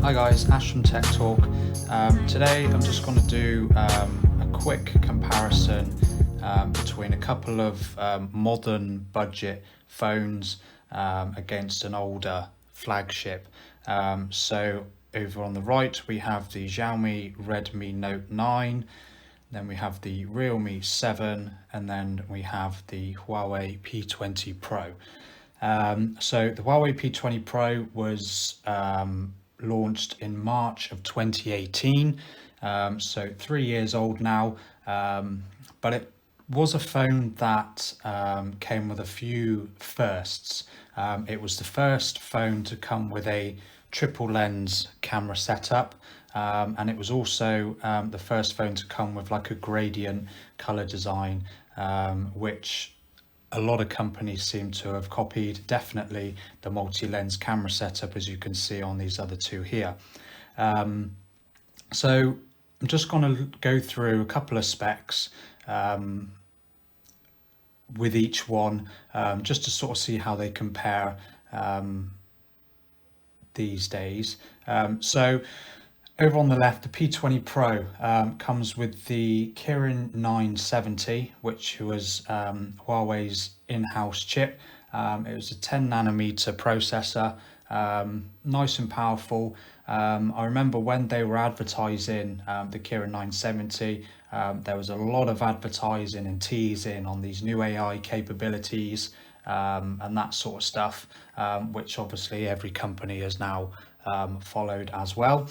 Hi guys, Ash from Tech Talk. Today I'm just going to do a quick comparison between a couple of modern budget phones against an older flagship. So over on the right we have the Xiaomi Redmi Note 9, then we have the Realme 7, and then we have the Huawei P20 Pro. So the Huawei P20 Pro was launched in March of 2018, so 3 years old now, but it was a phone that came with a few firsts. It was the first phone to come with a triple lens camera setup, and it was also the first phone to come with like a gradient color design, which a lot of companies seem to have copied. Definitely the multi-lens camera setup, as you can see on these other two here. So I'm just going to go through a couple of specs with each one, just to sort of see how they compare these days. So over on the left, the P20 Pro comes with the Kirin 970, which was Huawei's in-house chip. It was a 10 nanometer processor, nice and powerful. I remember when they were advertising the Kirin 970, there was a lot of advertising and teasing on these new AI capabilities and that sort of stuff, which obviously every company has now followed as well.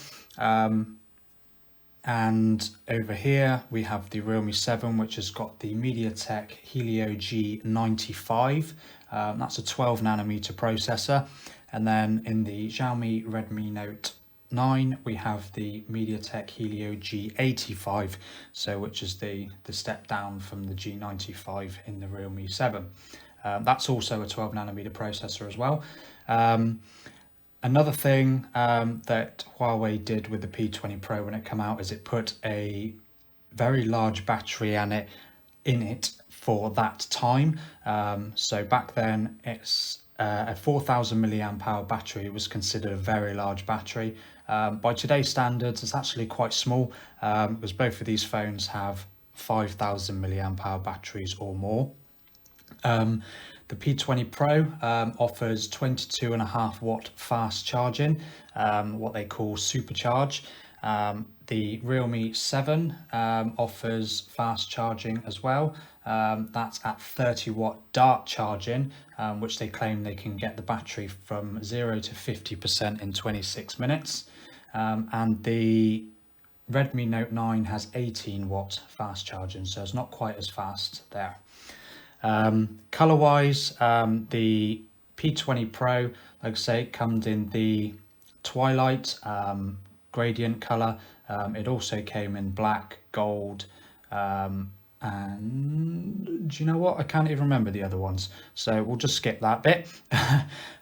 And over here we have the Realme 7, which has got the MediaTek Helio G95. That's a 12 nanometer processor. And then in the Xiaomi Redmi Note 9 we have the MediaTek Helio G85, so which is the step down from the G95 in the Realme 7. That's also a 12 nanometer processor as well. Another thing that Huawei did with the P20 Pro when it came out is it put a very large battery in it for that time. So back then it's a 4,000 milliamp hour battery was considered a very large battery. By today's standards, it's actually quite small, because both of these phones have 5,000 milliamp hour batteries or more. The P20 Pro offers 22.5 watt fast charging, what they call supercharge. The Realme 7 offers fast charging as well. That's at 30 watt dart charging, which they claim they can get the battery from 0 to 50% in 26 minutes. And the Redmi Note 9 has 18 watt fast charging, so it's not quite as fast there. Color wise, the P20 Pro, like I say, comes in the twilight gradient color. It also came in black, gold, and do you know what? I can't even remember the other ones, so we'll just skip that bit.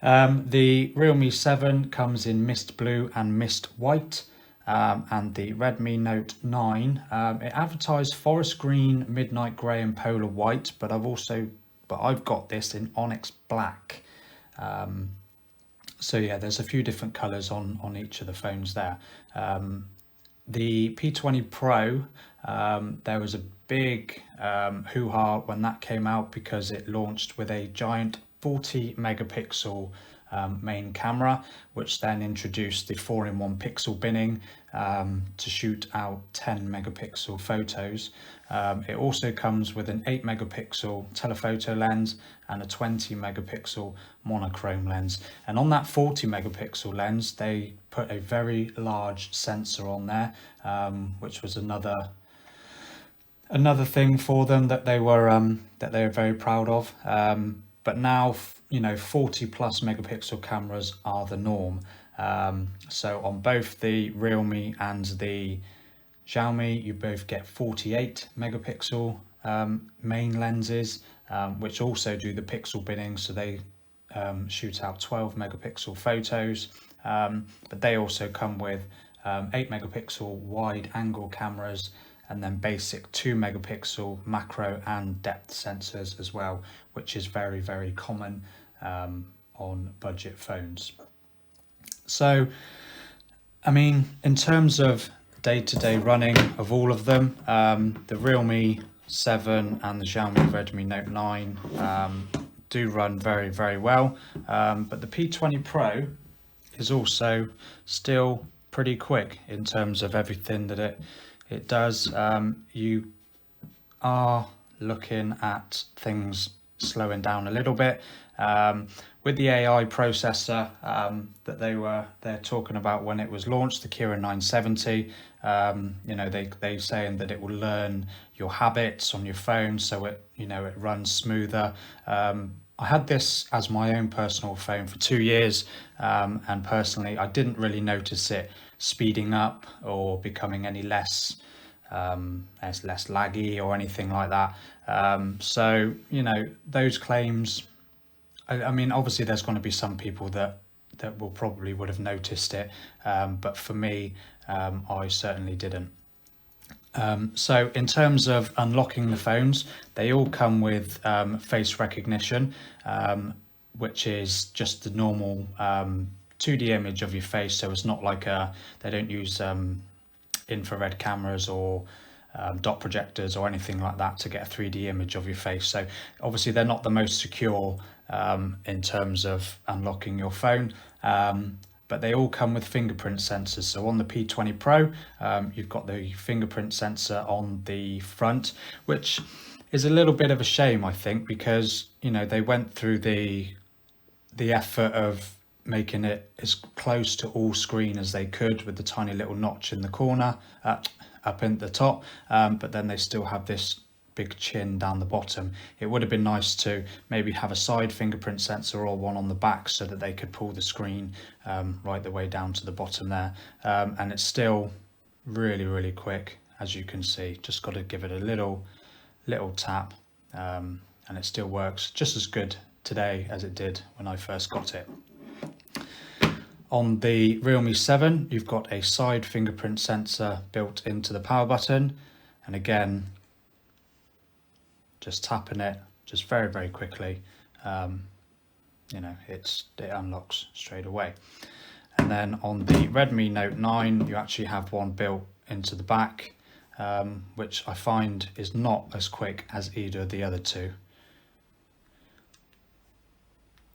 The Realme 7 comes in mist blue and mist white. And the Redmi Note 9, it advertised forest green, midnight grey and polar white, but I've got this in onyx black. So yeah, there's a few different colours on each of the phones there. The P20 Pro, there was a big hoo-ha when that came out because it launched with a giant 40 megapixel main camera, which then introduced the 4-in-1 pixel binning to shoot out 10 megapixel photos. It also comes with an 8 megapixel telephoto lens and a 20 megapixel monochrome lens. And on that 40 megapixel lens, they put a very large sensor on there, which was another thing for them that they were very proud of. But now, 40 plus megapixel cameras are the norm. So on both the Realme and the Xiaomi, you both get 48 megapixel main lenses, which also do the pixel binning, so they shoot out 12 megapixel photos. But they also come with 8 megapixel wide angle cameras, and then basic 2 megapixel macro and depth sensors as well, which is very, very common on budget phones. So I mean, in terms of day-to-day running of all of them, the Realme 7 and the Xiaomi Redmi Note 9 do run very, very well. But the P20 Pro is also still pretty quick in terms of everything that it does. You are looking at things slowing down a little bit. With the AI processor that they're talking about when it was launched, the Kirin 970, they saying that it will learn your habits on your phone, so it runs smoother. I had this as my own personal phone for 2 years, and personally, I didn't really notice it speeding up or becoming any less less laggy or anything like that. So those claims. I mean, obviously, there's going to be some people that will probably would have noticed it, but for me, I certainly didn't. So in terms of unlocking the phones, they all come with face recognition, which is just the normal 2D image of your face. So it's not like they don't use infrared cameras or dot projectors or anything like that to get a 3D image of your face. So obviously they're not the most secure in terms of unlocking your phone. But they all come with fingerprint sensors. So on the P20 Pro, you've got the fingerprint sensor on the front, which is a little bit of a shame, I think, because they went through the effort of making it as close to all screen as they could with the tiny little notch in the corner, up in the top, but then they still have this big chin down the bottom. It would have been nice to maybe have a side fingerprint sensor or one on the back so that they could pull the screen right the way down to the bottom there. And it's still really, really quick, as you can see. Just got to give it a little tap, and it still works just as good today as it did when I first got it. On the Realme 7, you've got a side fingerprint sensor built into the power button, and again, just tapping it just very, very quickly, it unlocks straight away. And then on the Redmi Note 9, you actually have one built into the back, which I find is not as quick as either of the other two.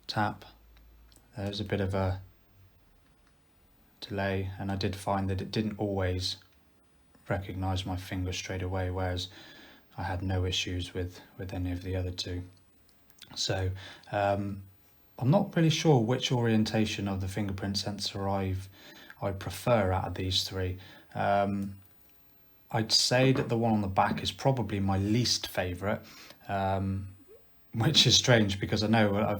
Tap, there's a bit of a delay, and I did find that it didn't always recognize my finger straight away, whereas I had no issues with any of the other two. So I'm not really sure which orientation of the fingerprint sensor I prefer out of these three. I'd say that the one on the back is probably my least favorite, which is strange because I know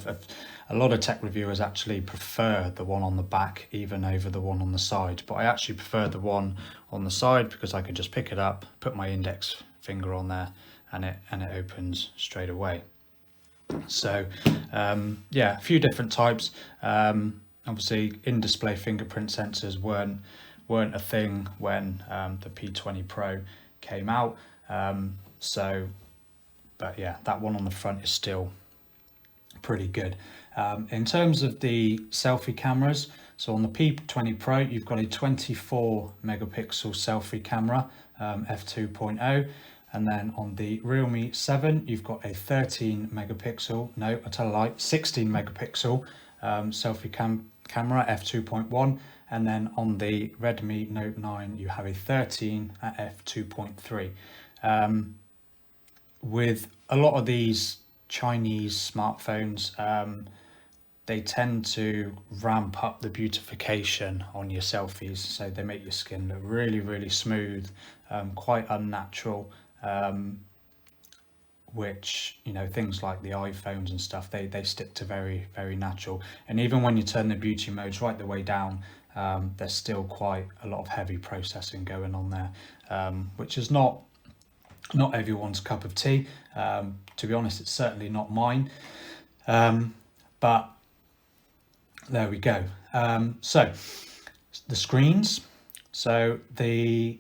a lot of tech reviewers actually prefer the one on the back even over the one on the side, but I actually prefer the one on the side because I can just pick it up, put my index finger on there, and it opens straight away. So a few different types. Obviously in-display fingerprint sensors weren't a thing when the P20 Pro came out, but yeah, that one on the front is still pretty good. In terms of the selfie cameras, so on the P20 Pro, you've got a 24 megapixel selfie camera, f2.0, and then on the Realme 7, you've got a 16 megapixel selfie camera, f2.1, and then on the Redmi Note 9, you have a 13 at f2.3. With a lot of these Chinese smartphones, they tend to ramp up the beautification on your selfies, so they make your skin look really, really smooth, quite unnatural, which things like the iPhones and stuff, they stick to very, very natural. And even when you turn the beauty modes right the way down, there's still quite a lot of heavy processing going on there, which is not everyone's cup of tea. To be honest, it's certainly not mine, but there we go. So the screens, so the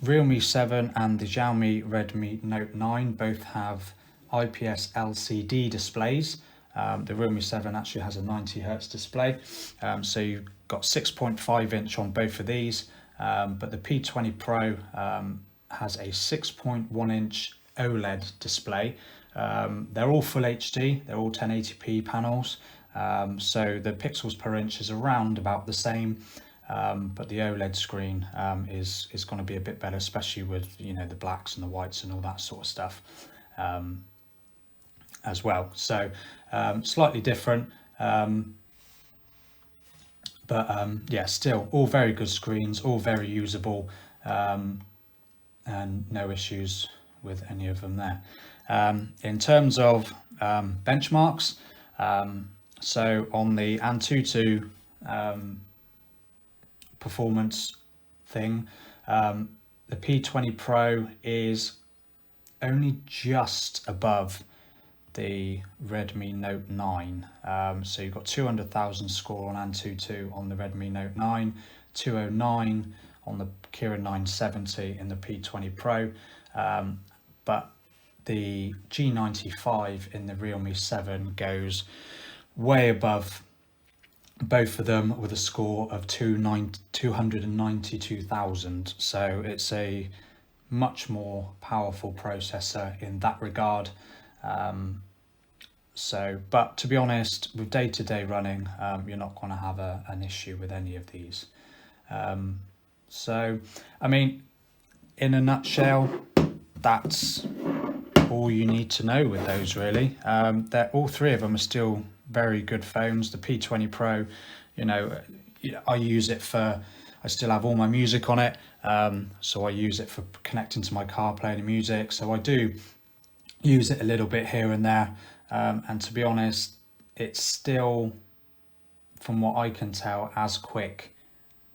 Realme 7 and the Xiaomi Redmi Note 9 both have IPS LCD displays, The Realme 7 actually has a 90 Hz display, so you've got 6.5 inch on both of these, but the P20 Pro has a 6.1 inch OLED display. They're all full HD, they're all 1080p panels, so the pixels per inch is around about the same, but the OLED screen is going to be a bit better, especially with, you know, the blacks and the whites and all that sort of stuff as well. So slightly different, but yeah, still all very good screens, all very usable, and no issues with any of them there. In terms of benchmarks, so on the Antutu performance thing, the P20 Pro is only just above the Redmi Note 9. So you've got 200,000 score on Antutu on the Redmi Note 9, 209 on the Kirin 970 in the P20 Pro, but the G95 in the Realme 7 goes way above both of them with a score of 292,000. So it's a much more powerful processor in that regard. But to be honest, with day-to-day running, you're not going to have an issue with any of these. So, I mean, in a nutshell, that's all you need to know with those, really. They're, all three of them are still very good phones. The P20 Pro, you know, I use it for, I still have all my music on it, so I use it for connecting to my car, playing music. So I do use it a little bit here and there, and to be honest, it's still, from what I can tell, as quick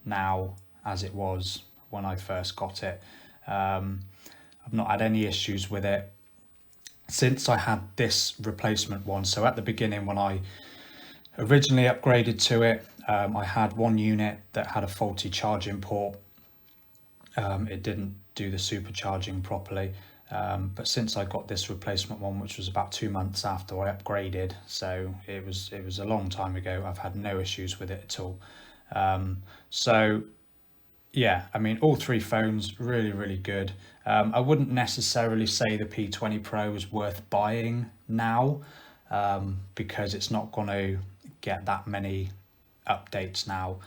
now as it was when I first got it. I've not had any issues with it since I had this replacement one. So at the beginning, when I originally upgraded to it, I had one unit that had a faulty charging port. It didn't do the supercharging properly. But since I got this replacement one, which was about 2 months after I upgraded, so it was a long time ago, I've had no issues with it at all. So yeah, I mean, all three phones really, really good. I wouldn't necessarily say the P20 Pro is worth buying now, because it's not going to get that many updates now,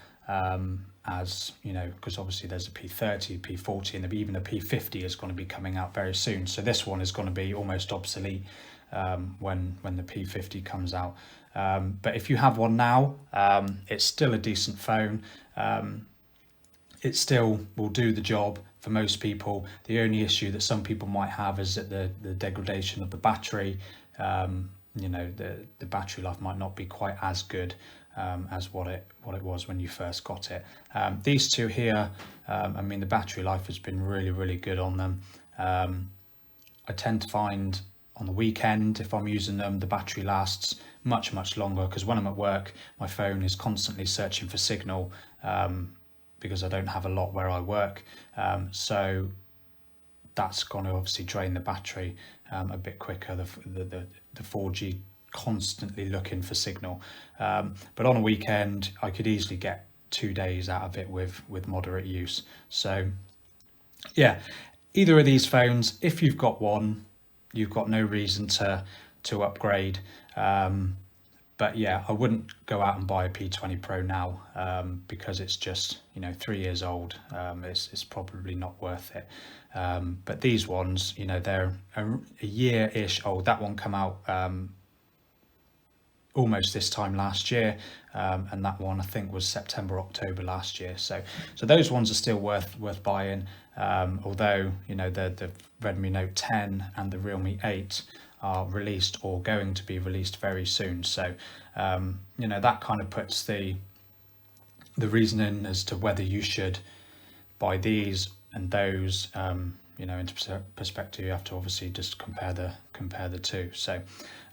as you know, because obviously there's a P30, P40, and even the P50 is going to be coming out very soon. So this one is going to be almost obsolete when the P50 comes out. But if you have one now, it's still a decent phone. It still will do the job for most people. The only issue that some people might have is that the degradation of the battery. You know, the battery life might not be quite as good as what it was when you first got it. These two here, I mean, the battery life has been really, really good on them. I tend to find on the weekend, if I'm using them, the battery lasts much, much longer, because when I'm at work, my phone is constantly searching for signal, because I don't have a lot where I work. So that's going to obviously drain the battery a bit quicker, the 4G constantly looking for signal. But on a weekend, I could easily get 2 days out of it with moderate use. So yeah, either of these phones, if you've got one, you've got no reason to upgrade. But yeah, I wouldn't go out and buy a P20 Pro now, because it's just, you know, 3 years old. It's probably not worth it. But these ones, you know, they're a year-ish old. That one came out almost this time last year, and that one I think was September, October last year. So those ones are still worth buying. Although, you know, the Redmi Note 10 and the Realme 8 are released or going to be released very soon. So you know, that kind of puts the reasoning as to whether you should buy these and those, you know, into perspective. You have to obviously just compare the two. So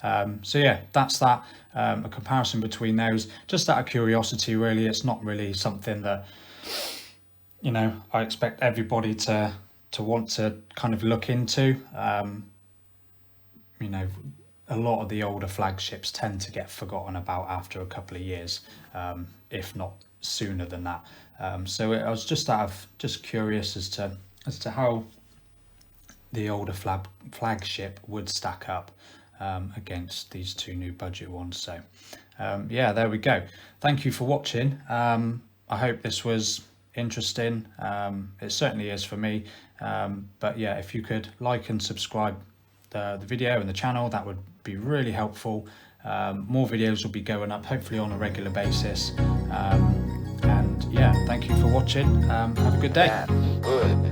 yeah, that's that. A comparison between those, just out of curiosity, really. It's not really something that, you know, I expect everybody to want to kind of look into. You know, a lot of the older flagships tend to get forgotten about after a couple of years, if not sooner than that. So I was just curious as to how the older flagship would stack up against these two new budget ones. So yeah, there we go. Thank you for watching. I hope this was interesting. It certainly is for me. But yeah, if you could like and subscribe the video and the channel, that would be really helpful. More videos will be going up, hopefully on a regular basis. And yeah, thank you for watching. Have a good day. That's good.